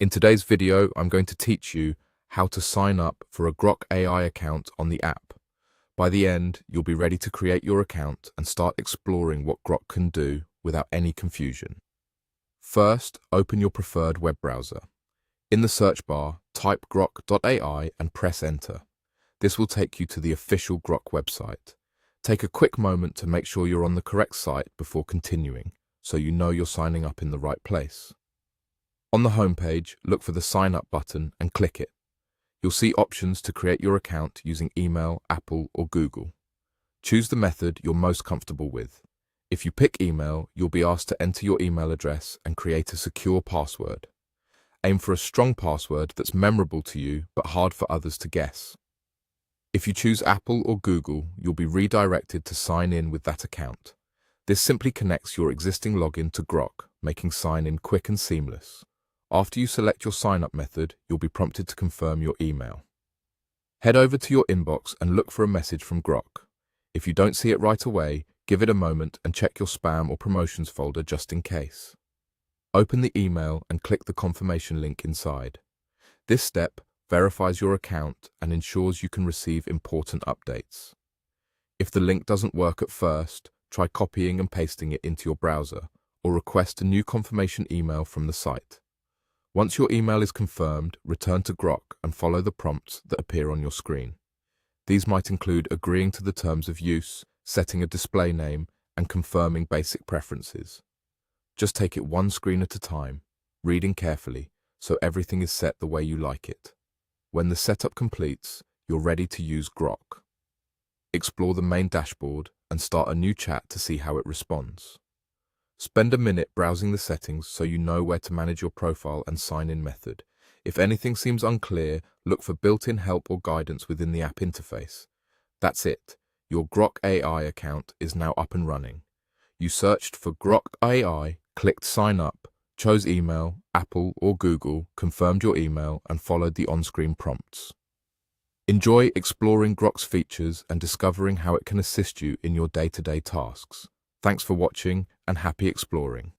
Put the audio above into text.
In today's video, I'm going to teach you how to sign up for a Grok AI account on the app. By the end, you'll be ready to create your account and start exploring what Grok can do without any confusion. First, open your preferred web browser. In the search bar, type Grok AI and press enter. This will take you to the official Grok website. Take a quick moment to make sure you're on the correct site before continuing, so you know you're signing up in the right place. On the homepage, look for the Sign Up button and click it. You'll see options to create your account using email, Apple, or Google. Choose the method you're most comfortable with. If you pick email, you'll be asked to enter your email address and create a secure password. Aim for a strong password that's memorable to you but hard for others to guess. If you choose Apple or Google, you'll be redirected to sign in with that account. This simply connects your existing login to Grok, making sign-in quick and seamless. After you select your sign-up method, you'll be prompted to confirm your email. Head over to your inbox and look for a message from Grok. If you don't see it right away, give it a moment and check your spam or promotions folder just in case. Open the email and click the confirmation link inside. This step verifies your account and ensures you can receive important updates. If the link doesn't work at first, try copying and pasting it into your browser or request a new confirmation email from the site. Once your email is confirmed, return to Grok and follow the prompts that appear on your screen. These might include agreeing to the terms of use, setting a display name, and confirming basic preferences. Just take it one screen at a time, reading carefully, so everything is set the way you like it. When the setup completes, you're ready to use Grok. Explore the main dashboard and start a new chat to see how it responds. Spend a minute browsing the settings so you know where to manage your profile and sign-in method. If anything seems unclear, look for built-in help or guidance within the app interface. That's it. Your Grok AI account is now up and running. You searched for Grok AI, clicked Sign Up, chose email, Apple or Google, confirmed your email, and followed the on-screen prompts. Enjoy exploring Grok's features and discovering how it can assist you in your day-to-day tasks. Thanks for watching and happy exploring.